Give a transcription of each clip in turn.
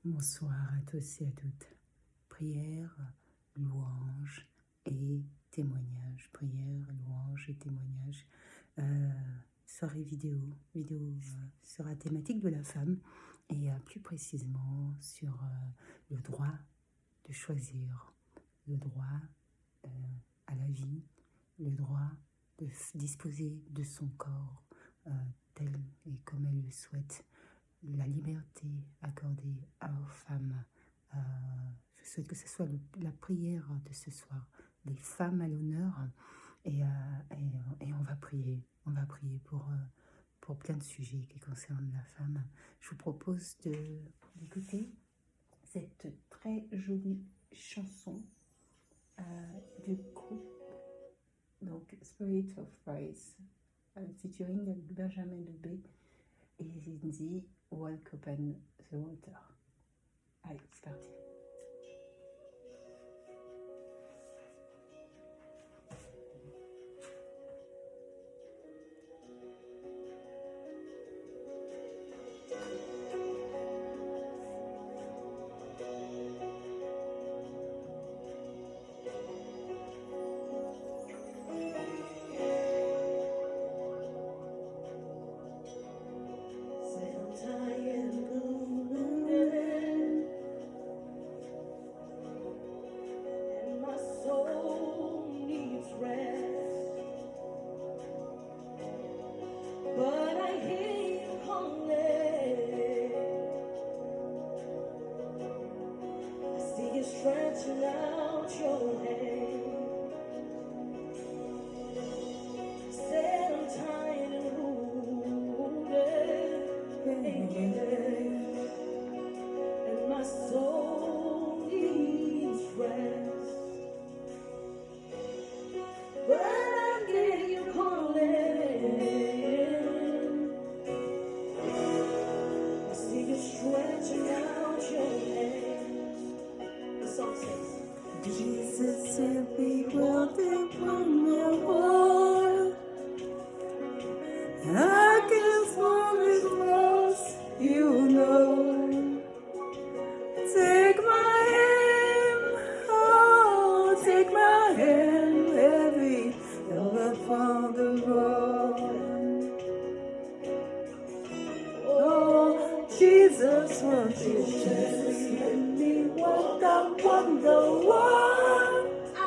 Bonsoir à tous et à toutes. Prière, louange et témoignage. Prière, louange et témoignage. Soirée vidéo sur la thématique de la femme et plus précisément sur le droit de choisir, le droit à la vie, le droit de disposer de son corps tel et comme elle le souhaite. La liberté accordée aux femmes. Je souhaite que ce soit la prière de ce soir, les femmes à l'honneur, et on va prier. On va prier pour plein de sujets qui concernent la femme. Je vous propose d'écouter cette très jolie chanson du groupe, donc Spirit of Praise, featuring Benjamin Dubé. Et il dit Walk Open the Water. Allez, c'est parti. Stretching out your hand, said I'm tired and wounded, and my soul needs rest. But I hear you calling, I see you stretching out your hand. Jesus, every word upon my heart, I can fall as close, you know. Take my hand, oh, take my hand, heavy, upon the road. Oh, Jesus, won't you just let me walk upon the wall? I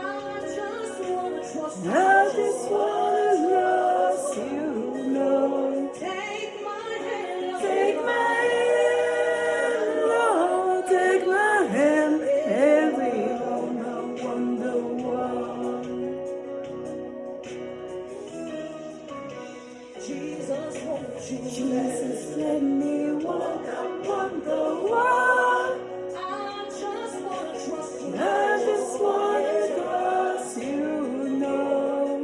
just wanna trust you. I just wanna trust you, know. Take my hand, Lord, take my hand, and we all on the wall. Jesus, won't you just let me walk upon the wall? I just wanna trust you. I just wanna trust you, know.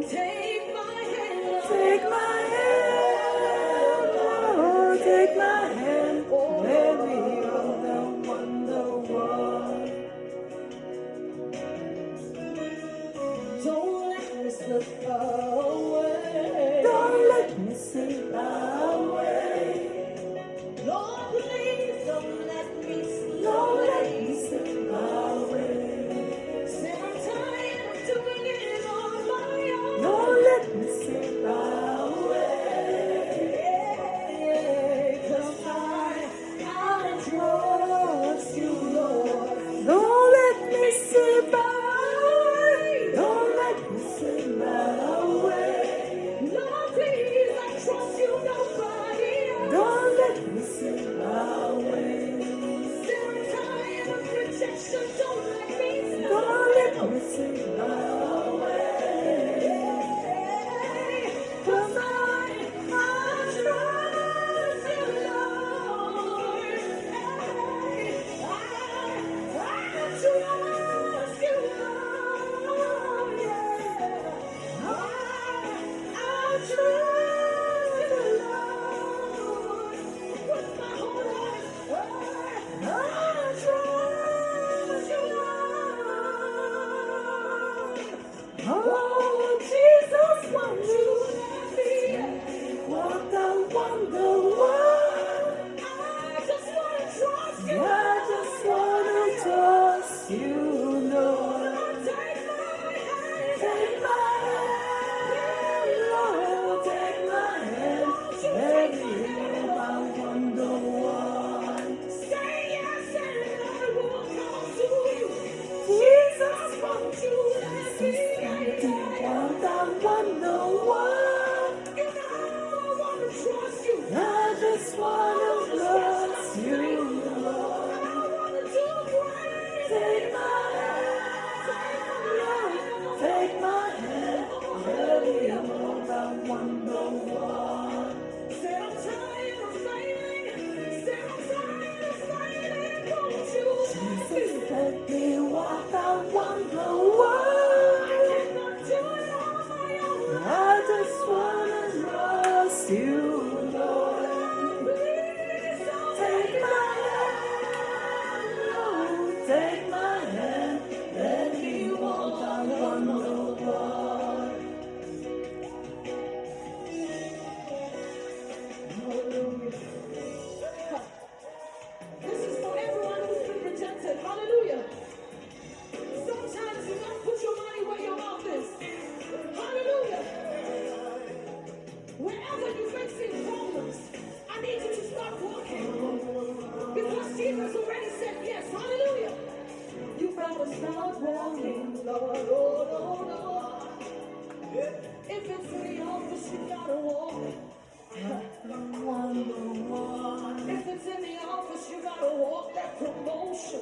Let me walk, I wonder why. I cannot do it on my own. I just wanna trust you, Lord. Please don't take my hand, Lord, take my hand. Let me walk, I wonder why. This is for everyone who's been rejected. Hallelujah. Sometimes you gotta put your money where your mouth is. Hallelujah. Wherever you're facing problems, I need you to start walking. Because Jesus already said yes. Hallelujah. You gotta start walking, Lord. Oh, Lord. If it's in the office, you gotta walk. If it's in the office, you gotta walk that promotion.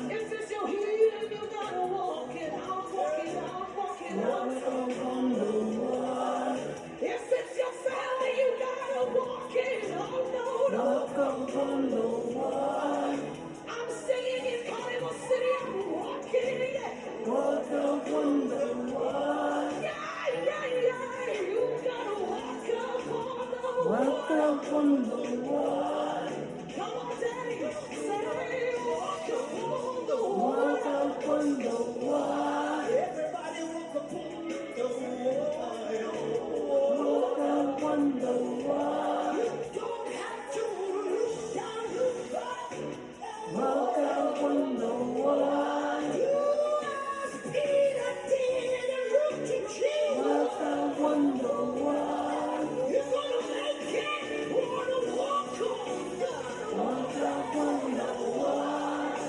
If it's your healing, you gotta walk it out, walk it out, walk it out. If it's your family, you gotta walk it out, no. I'm singing in Carnival City, I'm walking it. Yeah, you gotta walk upon the water. Come on, Daddy, say walk upon the water. Everybody walk upon the water. You don't have to look down, look back. Walk upon the water. Do as Peter did and look to Jesus. Walk upon the water. You're gonna make it. Wanna walk on the water. Walk upon the water.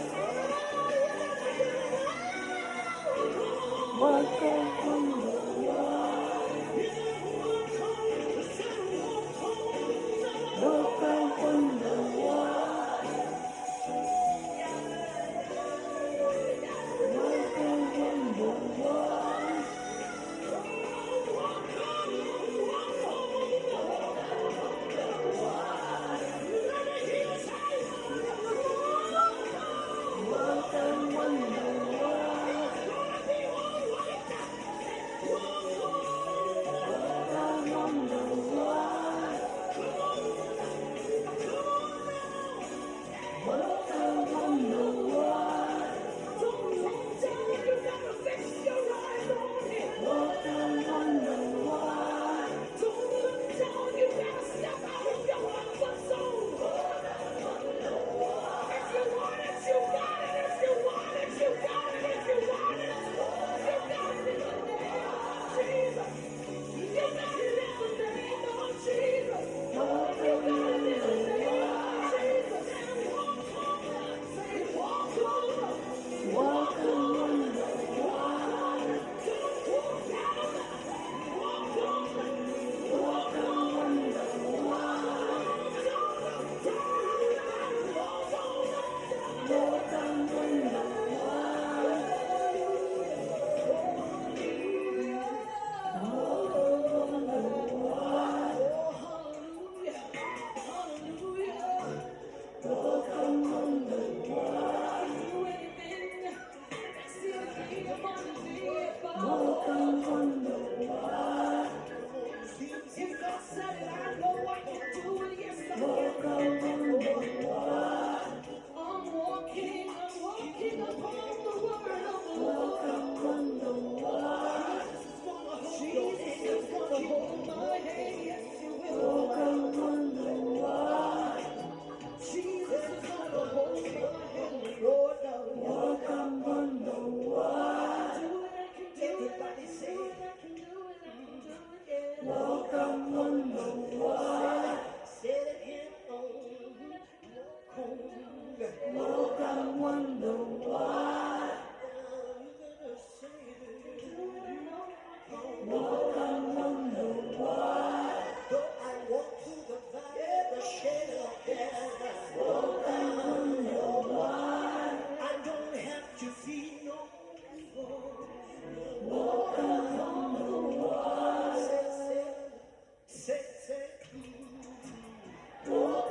Walk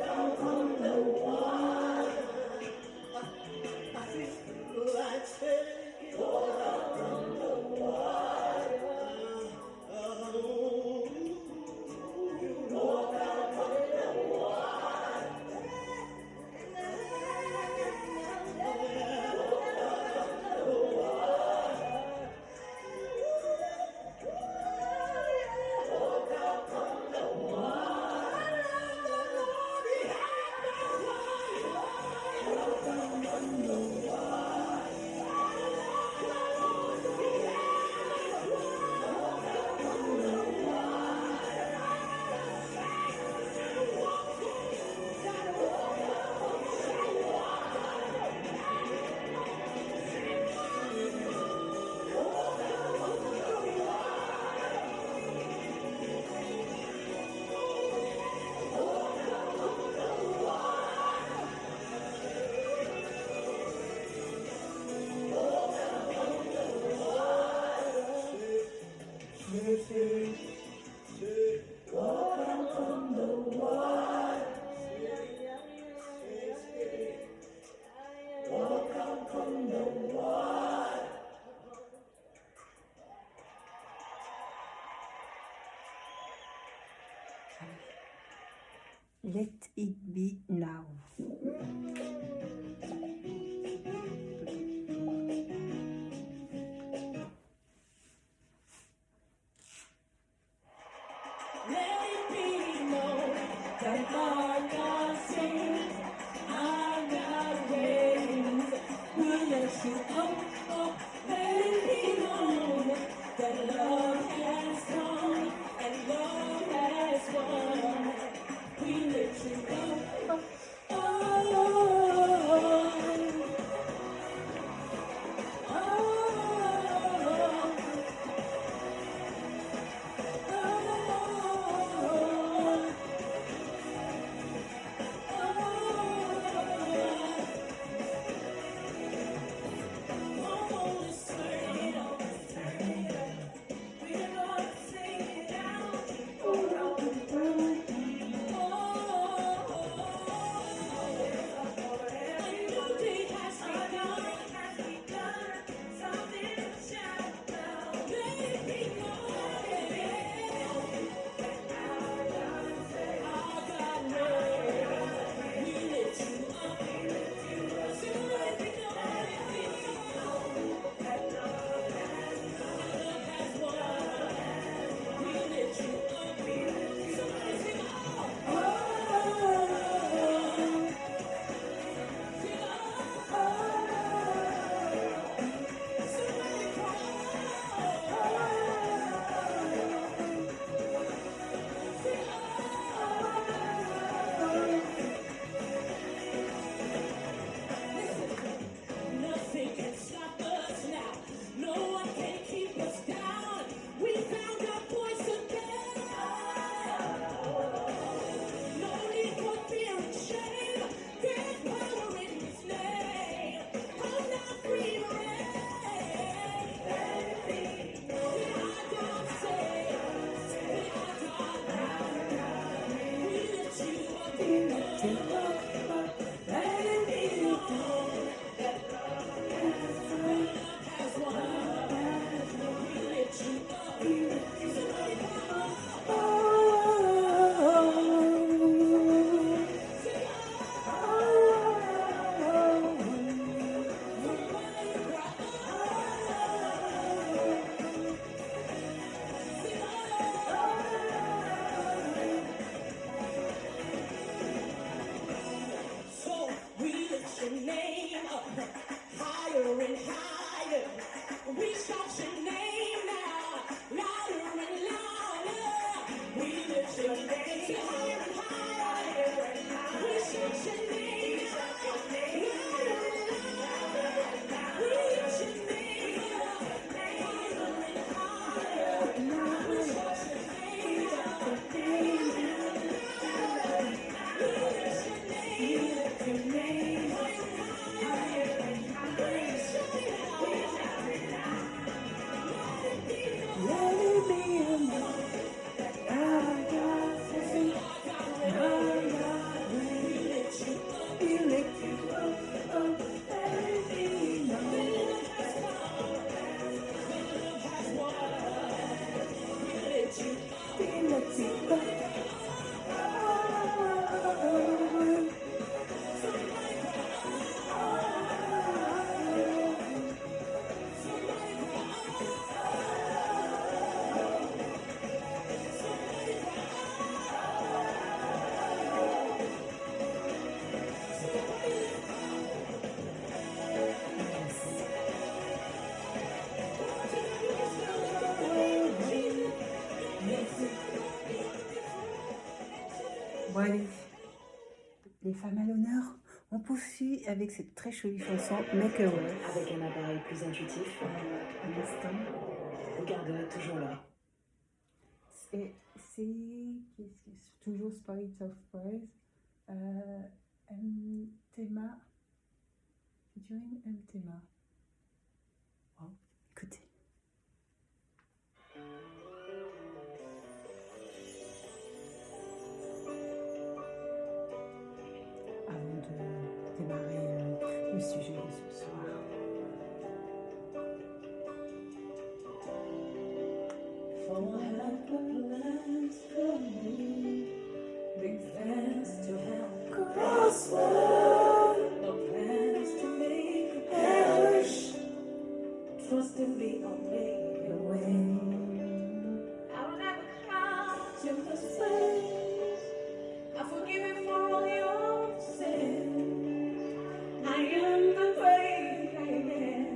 upon the Let It Be Now. Let it be known that our God sings, our God reigns. We'll let you up. Let it be known that love has come and love has won. We lift you up. Nothing can stop us now. No one can keep us down. We found our voice again. No need for fear and shame. There's power in His name. I'm not free to reign. Did our God say? Did our God now? We lift you up. Let it be known that love has won. We lift you up. Somebody cry. So we lift your name up higher and higher. We shout your name now, louder and louder. We lift your name higher and higher. We shout your name now, louder and louder. We lift your name up higher and higher. We shout your name now, we lift your name higher and higher. We shout it out. Let it be known that our God says, our God reigns. We lift you up. We lift you up. Let it be known that love has won. We lift you up. We lift you up. Bon allez, les femmes à l'honneur, on poursuit avec cette très jolie chanson Make a Way. Avec un appareil plus intuitif, Un instant. regarde toujours là. Et c'est toujours Spirit of Praise. Thema, featuring Thema. Wow, écoutez. Avant de démarrer le sujet de ce soir. For I have plans for me, big plans to prosper. No plans to make you perish. Trust in me, I'll make a way. I'll never count in the space. I forgive you for all your sins. I am the great I am.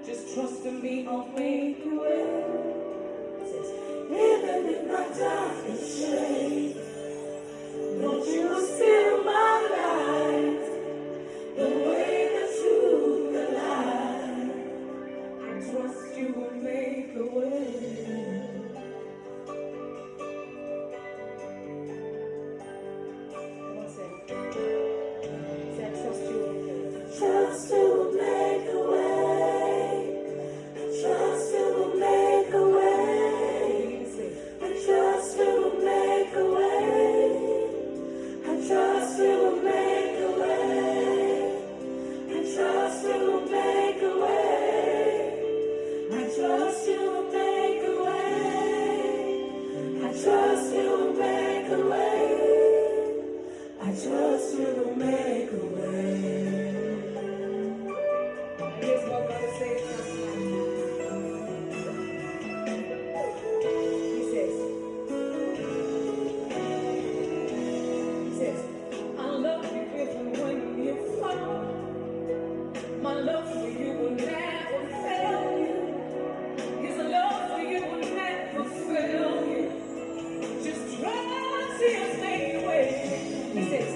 Just trust in me, I'll make a way. Even in my darkest shade, don't you see my light? The way, the truth, the light. I trust you will make a way. Come on, say I trust you will make a way. Trust you will make a way. Trust you will make a way. I trust you will make a way. I trust you will make a way. I trust you will make a way. I trust you will make a way. I trust you will make a way. I trust you will make a way. Here's what God says. He says, I love you even when you fall. My love for you will never fail you. His love for you will never fail you. Just trust His main way. He says,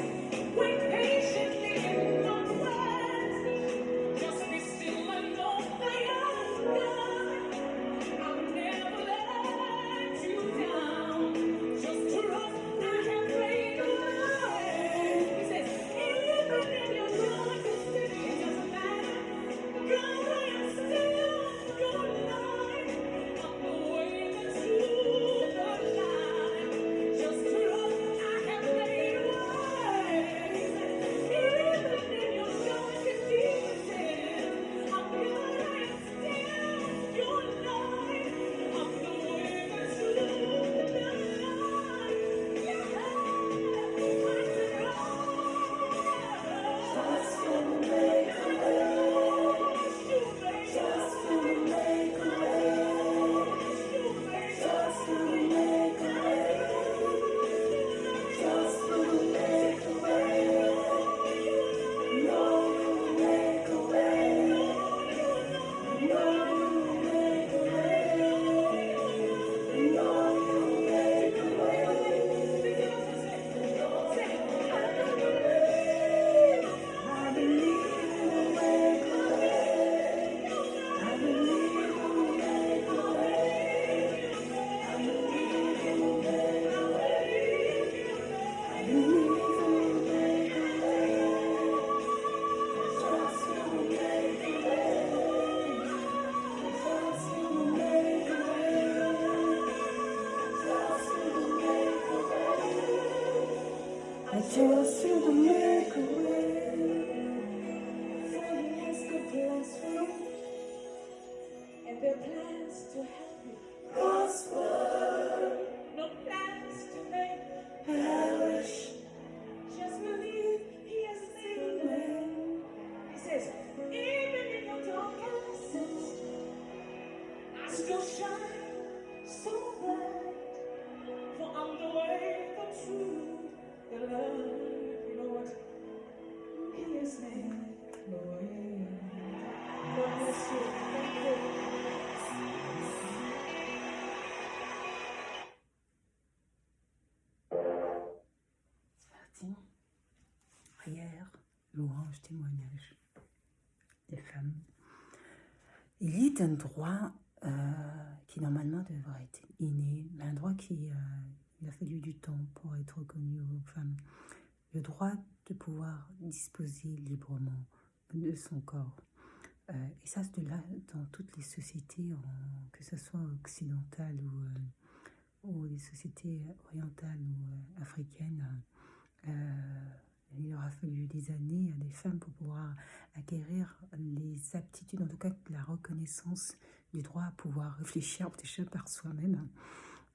wait patiently in my presence. Just be still and know I am God. I'll never let you down. Just trust I have made a way. He says, even in your darkest day, it doesn't matter. God, I am still your light. I'm the way, the truth, the light. Just trust I have made a way. Even in your darkest deepest day, I'm God, I am still your light. I'm the way, the truth, the light. Trust you will make a way. Trust you will make a way. Trust you will make a way. Trust you will make a way. No, you will make a way. No, you will make a way. No, you will make a way. I believe you will make a way. I believe you will make a way. I believe you will make a way. I believe you will make a way. Trust you will make a way. Trust you will make a way. Trust you will make a way. I trust you to make a way. For He has good plans for you, and their plans to help you prosper. No plans to make you perish. Just believe He has made a way. He says, even in your darkest, I still shine so bright. For I'm the way, the truth, the love. You know what? He has made a way. God bless you. Thank you. C'est parti. Prière, louange, témoignage des femmes. Il y a un droit qui normalement devrait être inné, mais un droit qui il a fallu du temps pour être reconnu aux femmes. Le droit de pouvoir disposer librement de son corps. Et ça, c'est de là dans toutes les sociétés, que ce soit occidentales ou les sociétés orientales ou africaines. Il aura fallu des années à des femmes pour pouvoir acquérir les aptitudes, en tout cas la reconnaissance du droit à pouvoir réfléchir déjà par soi-même.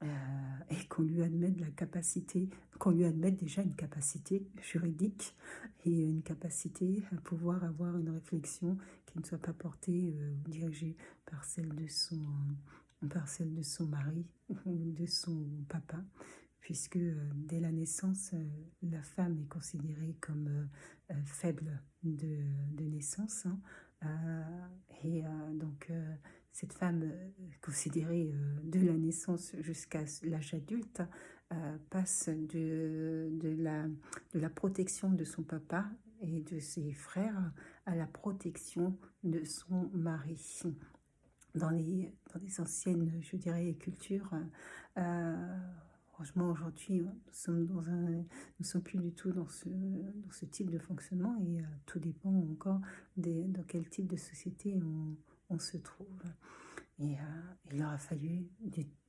et qu'on lui admette la capacité, qu'on lui admette déjà une capacité juridique et une capacité à pouvoir avoir une réflexion qui ne soit pas portée, dirigée par celle de son mari ou de son papa, puisque dès la naissance, la femme est considérée comme faible de naissance, hein, donc cette femme considérée de la naissance jusqu'à l'âge adulte passe de la protection de son papa et de ses frères à la protection de son mari. Dans les anciennes, je dirais, cultures, franchement, aujourd'hui, nous sommes plus du tout dans ce type de fonctionnement et tout dépend encore dans quel type de société on se trouve. Et il aura fallu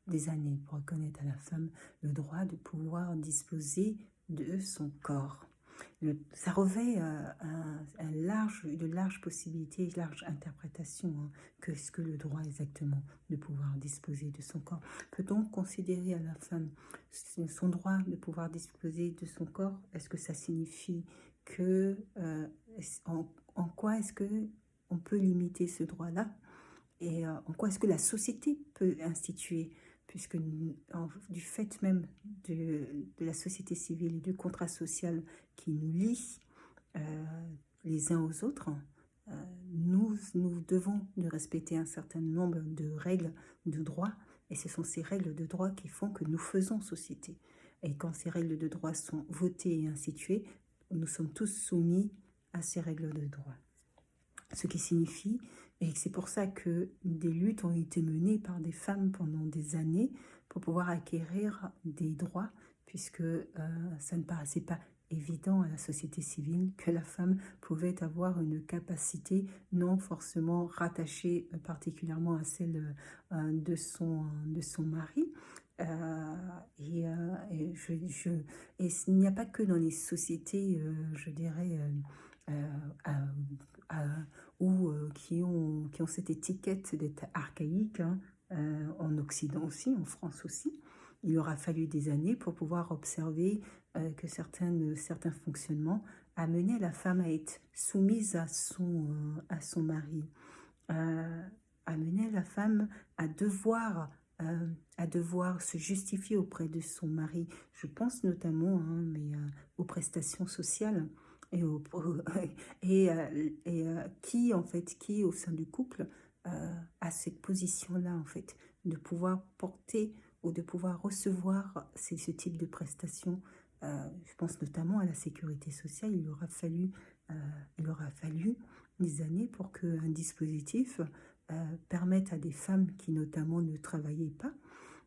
des années pour reconnaître à la femme le droit de pouvoir disposer de son corps. Ça revêt de larges possibilités, de larges interprétations, hein, qu'est-ce que le droit exactement de pouvoir disposer de son corps. Peut-on considérer à la femme son droit de pouvoir disposer de son corps? Est-ce que ça signifie que en quoi est-ce que on peut limiter ce droit-là? Et en quoi est-ce que la société peut instituer, puisque du fait même de la société civile et du contrat social qui nous lie les uns aux autres, nous devons de respecter un certain nombre de règles de droit, et ce sont ces règles de droit qui font que nous faisons société. Et quand ces règles de droit sont votées et instituées, nous sommes tous soumis à ces règles de droit. Ce qui signifie, et c'est pour ça que des luttes ont été menées par des femmes pendant des années pour pouvoir acquérir des droits, puisque ça ne paraissait pas évident à la société civile que la femme pouvait avoir une capacité non forcément rattachée particulièrement à celle de son mari. Et il n'y a pas que dans les sociétés, je dirais, qui ont cette étiquette d'être archaïque, hein, en Occident aussi, en France aussi. Il aura fallu des années pour pouvoir observer que certains fonctionnements amenaient la femme à être soumise à son mari, amenaient la femme à devoir se justifier auprès de son mari. Je pense notamment aux prestations sociales et qui au sein du couple a cette position-là en fait de pouvoir porter ou de pouvoir recevoir ce type de prestations. Je pense notamment à la sécurité sociale. Il aura fallu des années pour qu'un dispositif permette à des femmes qui notamment ne travaillaient pas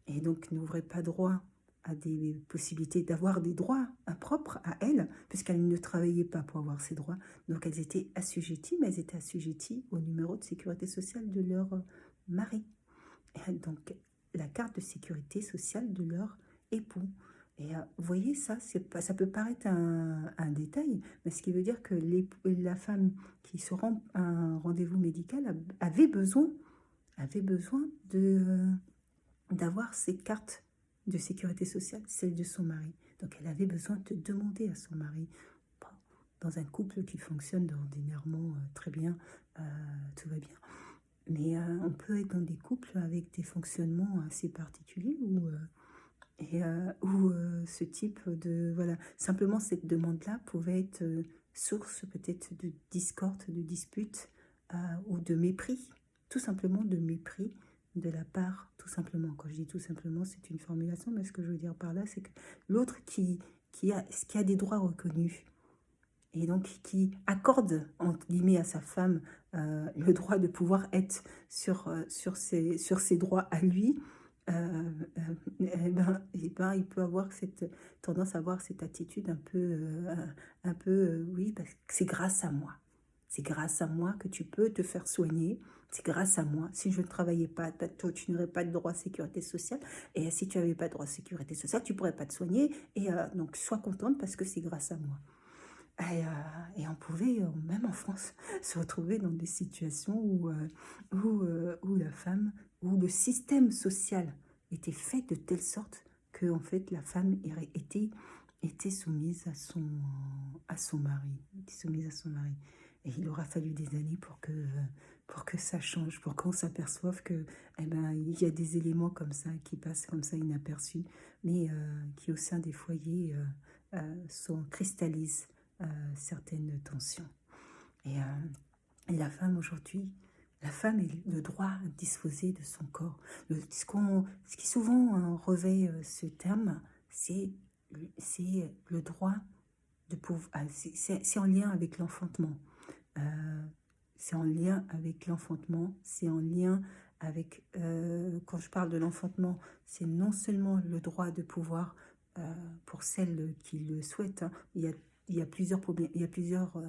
et donc n'ouvraient pas droit à des possibilités d'avoir des droits propres à elles, puisqu'elles ne travaillaient pas pour avoir ces droits. Donc elles étaient assujetties, mais elles étaient assujetties au numéro de sécurité sociale de leur mari. Et donc la carte de sécurité sociale de leur époux. Et vous voyez, ça peut paraître un détail, mais ce qui veut dire que la femme qui se rend à un rendez-vous médical avait besoin d'avoir ces cartes de sécurité sociale, celle de son mari. Donc elle avait besoin de demander à son mari. Bon, dans un couple qui fonctionne ordinairement très bien, tout va bien. Mais on peut être dans des couples avec des fonctionnements assez particuliers où ce type de... Voilà, simplement cette demande-là pouvait être source peut-être de discorde, de dispute ou de mépris, tout simplement de mépris de la part, tout simplement. Quand je dis tout simplement, c'est une formulation, mais ce que je veux dire par là, c'est que l'autre qui a des droits reconnus et donc qui accorde, entre guillemets, à sa femme le droit de pouvoir être sur ses droits à lui, il peut avoir cette tendance à avoir cette attitude un peu oui, parce que c'est grâce à moi. C'est grâce à moi que tu peux te faire soigner. C'est grâce à moi. Si je ne travaillais pas, tu n'aurais pas de droit à sécurité sociale. Et si tu n'avais pas de droit à sécurité sociale, tu ne pourrais pas te soigner. Et donc, sois contente parce que c'est grâce à moi. Et on pouvait, même en France, se retrouver dans des situations où la femme, où le système social était fait de telle sorte que en fait la femme était soumise à son mari, était soumise à son mari. Et il aura fallu des années pour que ça change, pour qu'on s'aperçoive que il y a des éléments comme ça qui passent comme ça inaperçus, mais qui au sein des foyers cristallisent certaines tensions. Et la femme aujourd'hui, la femme est le droit à disposer de son corps. Ce qui souvent revêt ce terme, c'est le droit de pouvoir. C'est en lien avec l'enfantement. C'est en lien avec l'enfantement. C'est en lien avec. Quand je parle de l'enfantement, c'est non seulement le droit de pouvoir, pour celles qui le souhaitent, hein, il y a plusieurs problèmes, il y a plusieurs.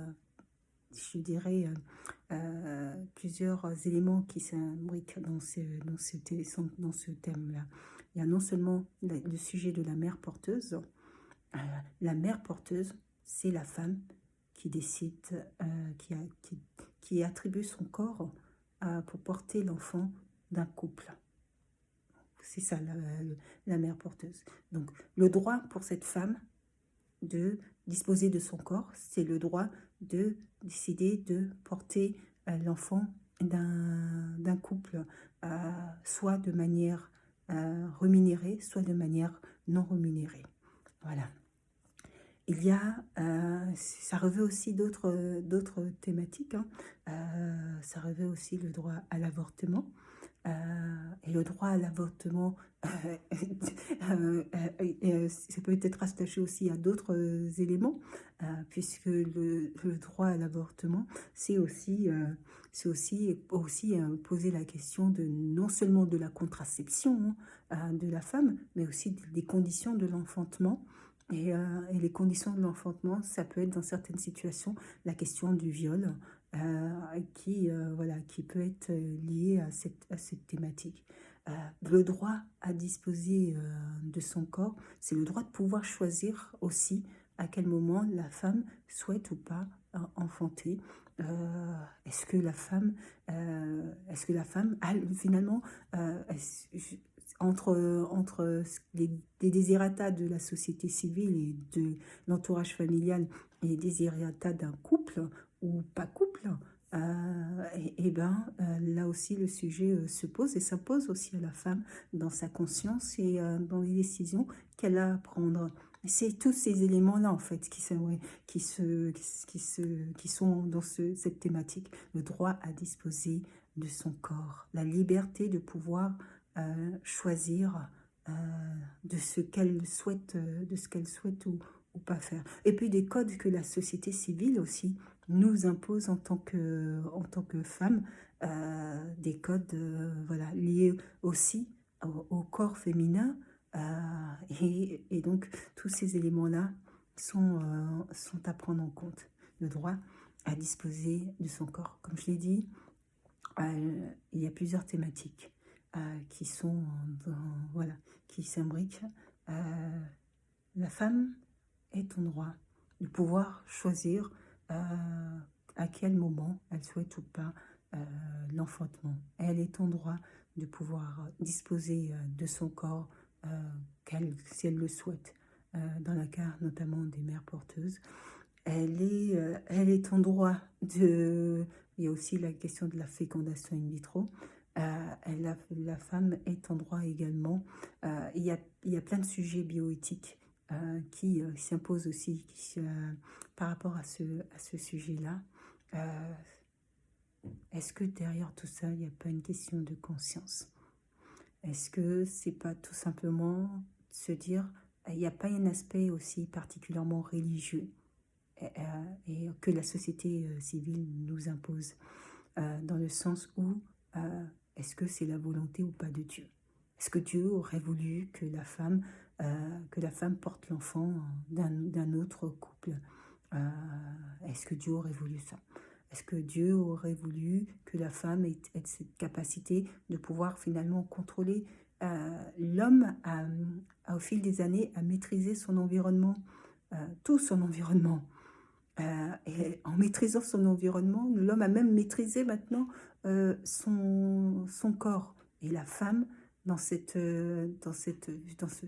Je dirais, plusieurs éléments qui s'imbriquent dans ce thème-là. Il y a non seulement le sujet de la mère porteuse. La mère porteuse, c'est la femme qui décide, qui attribue son corps pour porter l'enfant d'un couple. C'est ça, la mère porteuse. Donc, le droit pour cette femme de disposer de son corps, c'est le droit de décider de porter l'enfant d'un couple, soit de manière rémunérée, soit de manière non rémunérée. Voilà. Il y a, ça revêt aussi d'autres thématiques, hein. Ça revêt aussi le droit à l'avortement. Et le droit à l'avortement, ça peut être rattaché aussi à d'autres éléments, puisque le droit à l'avortement, c'est aussi poser la question de non seulement de la contraception de la femme, mais aussi des conditions de l'enfantement. Et les conditions de l'enfantement, ça peut être dans certaines situations la question du viol, qui peut être lié à cette thématique. Le droit à disposer de son corps, c'est le droit de pouvoir choisir aussi à quel moment la femme souhaite ou pas enfanter. Est-ce que la femme a finalement, entre les désirata de la société civile et de l'entourage familial et les désirata d'un couple ou pas couple, là aussi le sujet se pose et s'impose aussi à la femme dans sa conscience et dans les décisions qu'elle a à prendre. C'est tous ces éléments-là en fait qui sont dans cette thématique. Le droit à disposer de son corps, la liberté de pouvoir choisir de ce qu'elle souhaite, ou pas faire. Et puis des codes que la société civile aussi nous impose en tant que femme, des codes liés aussi au corps féminin, et donc tous ces éléments-là sont à prendre en compte. Le droit à disposer de son corps. Comme je l'ai dit, il y a plusieurs thématiques qui sont qui s'imbriquent. La femme est en droit de pouvoir choisir à quel moment elle souhaite ou pas l'enfantement. Elle est en droit de pouvoir disposer de son corps si elle le souhaite, dans le cas notamment des mères porteuses. Elle est en droit de... Il y a aussi la question de la fécondation in vitro. La femme est en droit également. Il y a plein de sujets bioéthiques qui s'imposent aussi par rapport à ce sujet-là. Est-ce que derrière tout ça, il n'y a pas une question de conscience? Est-ce que c'est pas tout simplement se dire, il n'y a pas un aspect aussi particulièrement religieux et que la société civile nous impose, dans le sens où est-ce que c'est la volonté ou pas de Dieu? Est-ce que Dieu aurait voulu que la femme porte l'enfant d'un autre couple? Est-ce que Dieu aurait voulu ça? Est-ce que Dieu aurait voulu que la femme ait cette capacité de pouvoir finalement contrôler l'homme au fil des années à maîtriser son environnement, tout son environnement? Et en maîtrisant son environnement, l'homme a même maîtrisé maintenant son corps. Et la femme dans ce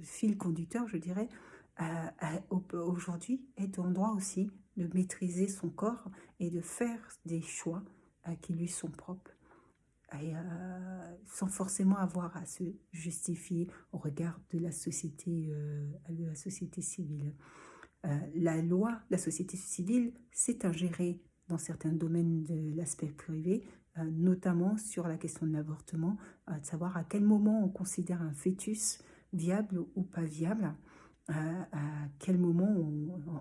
fil conducteur, je dirais, aujourd'hui est en droit aussi de maîtriser son corps et de faire des choix qui lui sont propres. Et sans forcément avoir à se justifier au regard de la société civile. La société civile s'est ingérée dans certains domaines de l'aspect privé, notamment sur la question de l'avortement, de savoir à quel moment on considère un fœtus viable ou pas viable, à quel moment,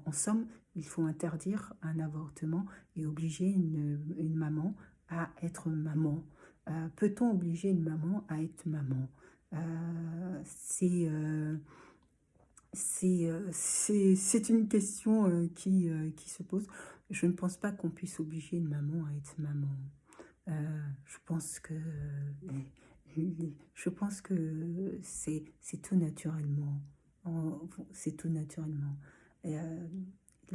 en somme, il faut interdire un avortement et obliger une maman à être maman. Peut-on obliger une maman à être maman? C'est une question qui se pose. Je ne pense pas qu'on puisse obliger une maman à être maman. Je pense que c'est tout naturellement. C'est tout naturellement.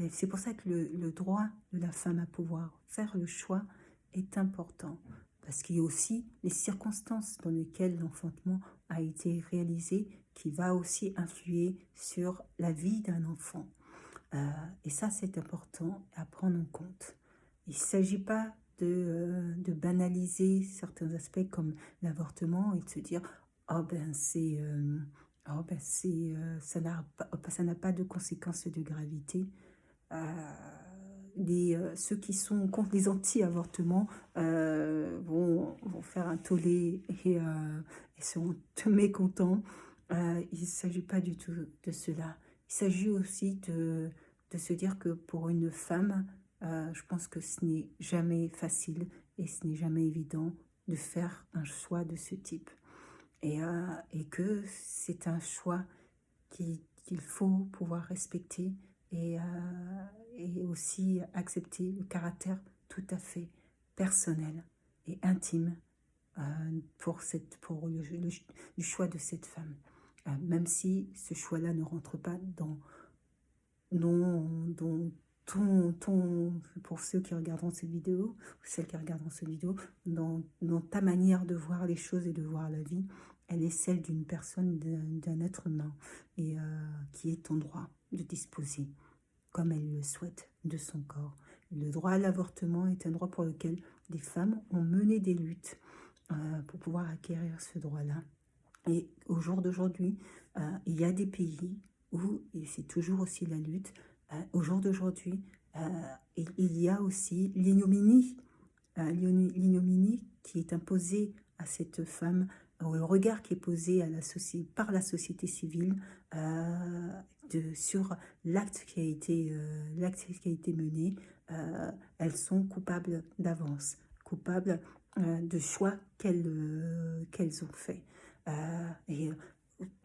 C'est pour ça que le droit de la femme à pouvoir faire le choix est important. Parce qu'il y a aussi les circonstances dans lesquelles l'enfantement a été réalisé qui va aussi influer sur la vie d'un enfant. Et ça, c'est important à prendre en compte. Il ne s'agit pas de banaliser certains aspects comme l'avortement et de se dire « Oh ben ça n'a pas de conséquences de gravité ». Ceux qui sont contre les anti-avortements vont faire un tollé et seront mécontents. Il ne s'agit pas du tout de cela. Il s'agit aussi de se dire que pour une femme, je pense que ce n'est jamais facile et ce n'est jamais évident de faire un choix de ce type. Et que c'est un choix qu'il faut pouvoir respecter et aussi accepter le caractère tout à fait personnel et intime pour le choix de cette femme. Même si ce choix-là ne rentre pas pour ceux qui regarderont cette vidéo, ou celles qui regarderont cette vidéo, dans ta manière de voir les choses et de voir la vie, elle est celle d'une personne, d'un être humain, et qui est en droit de disposer, comme elle le souhaite, de son corps. Le droit à l'avortement est un droit pour lequel des femmes ont mené des luttes pour pouvoir acquérir ce droit-là. Et au jour d'aujourd'hui, il y a des pays où, et c'est toujours aussi la lutte, au jour d'aujourd'hui, il y a aussi l'ignominie qui est imposée à cette femme, le regard qui est posé par la société civile sur l'acte qui a été mené. Elles sont coupables d'avance, coupables de choix qu'elles ont fait. Et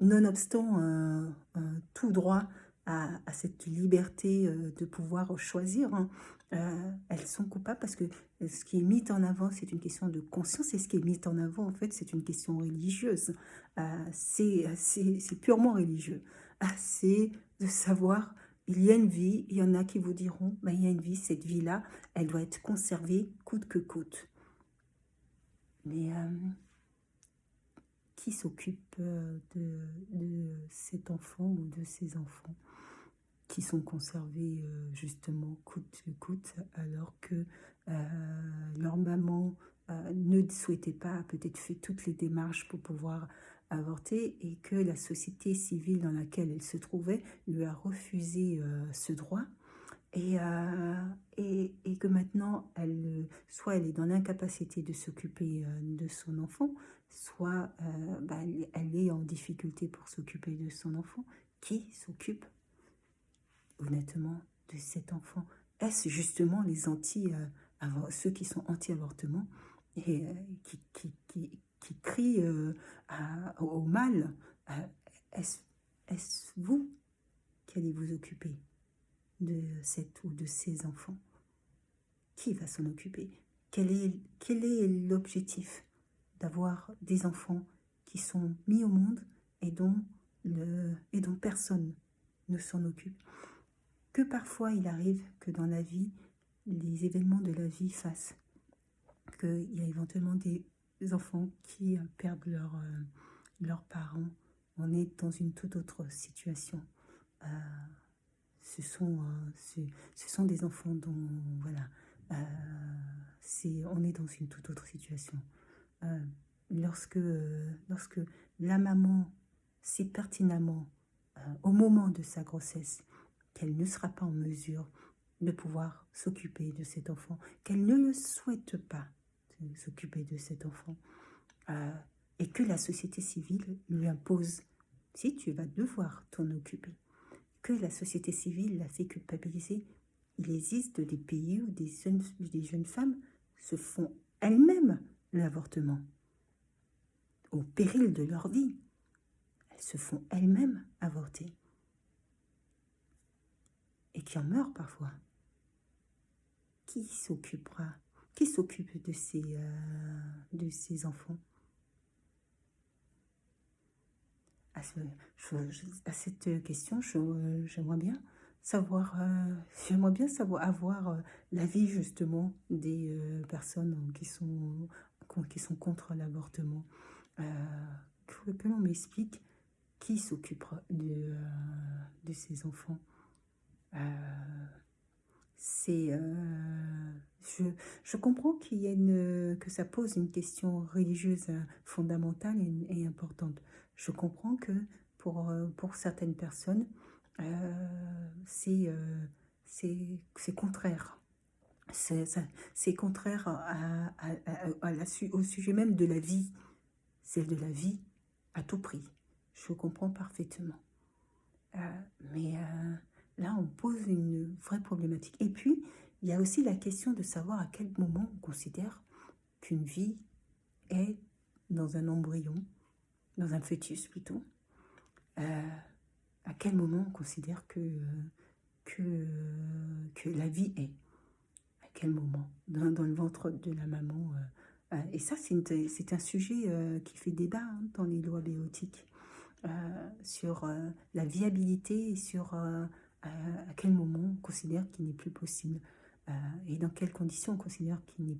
nonobstant tout droit à cette liberté de pouvoir choisir, elles sont coupables parce que ce qui est mis en avant, c'est une question de conscience, et ce qui est mis en avant, en fait, c'est une question religieuse. C'est purement religieux. C'est de savoir, il y a une vie, il y en a qui vous diront, il y a une vie, cette vie-là, elle doit être conservée coûte que coûte. Mais qui s'occupe de cet enfant ou de ces enfants qui sont conservés justement coûte que coûte, alors que leur maman ne souhaitait pas, peut-être fait toutes les démarches pour pouvoir avorter, et que la société civile dans laquelle elle se trouvait lui a refusé ce droit, et que maintenant soit elle est dans l'incapacité de s'occuper de son enfant, soit elle est en difficulté pour s'occuper de son enfant. Qui s'occupe honnêtement de cet enfant? Est-ce justement ceux qui sont anti-avortement et qui crient au mal? Est-ce vous qui allez vous occuper de cette ou de ces enfants? Qui va s'en occuper? Quel est l'objectif d'avoir des enfants qui sont mis au monde et dont personne ne s'en occupe? Que parfois il arrive que dans la vie, les événements de la vie fassent qu'il y a éventuellement des enfants qui perdent leurs parents, on est dans une toute autre situation. Ce sont des enfants dont, voilà, on est dans une toute autre situation. Lorsque la maman sait pertinemment, au moment de sa grossesse, qu'elle ne sera pas en mesure de pouvoir s'occuper de cet enfant, qu'elle ne le souhaite pas s'occuper de cet enfant, et que la société civile lui impose, si tu vas devoir t'en occuper, que la société civile l'a fait culpabiliser. Il existe des pays où des jeunes femmes se font elles-mêmes l'avortement, au péril de leur vie. Elles se font elles-mêmes avorter. Et qui en meurent parfois. Qui s'occupe de ces enfants? À cette question, j'aimerais bien savoir, avoir l'avis justement des personnes qui sont contre l'avortement. Que l'on m'explique qui s'occupera de ces enfants. Je comprends que ça pose une question religieuse fondamentale et importante. Je comprends que pour certaines personnes, c'est contraire. C'est contraire au sujet même de la vie. C'est de la vie à tout prix. Je comprends parfaitement. Mais là, on pose une vraie problématique. Et puis, il y a aussi la question de savoir à quel moment on considère qu'une vie est dans un embryon, dans un fœtus plutôt. À quel moment on considère que la vie est. À quel moment dans le ventre de la maman. Et ça, c'est un sujet qui fait débat dans les lois bioéthiques. Sur la viabilité et sur à quel moment on considère qu'il n'est plus possible et dans quelles conditions on considère qu'il n'est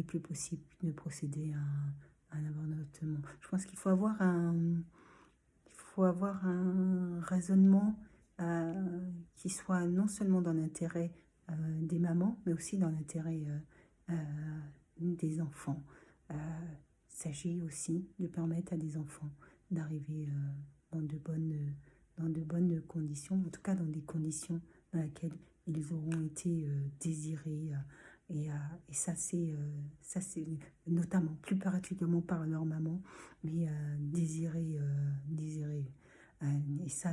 plus possible de procéder à un avortement. Je pense qu'il faut avoir un raisonnement qui soit non seulement dans l'intérêt des mamans, mais aussi dans l'intérêt des enfants. Il s'agit aussi de permettre à des enfants d'arriver dans de bonnes conditions, en tout cas dans des conditions dans lesquelles ils auront été désirés. Et ça, c'est notamment, plus particulièrement par leur maman, mais désirés. Et ça,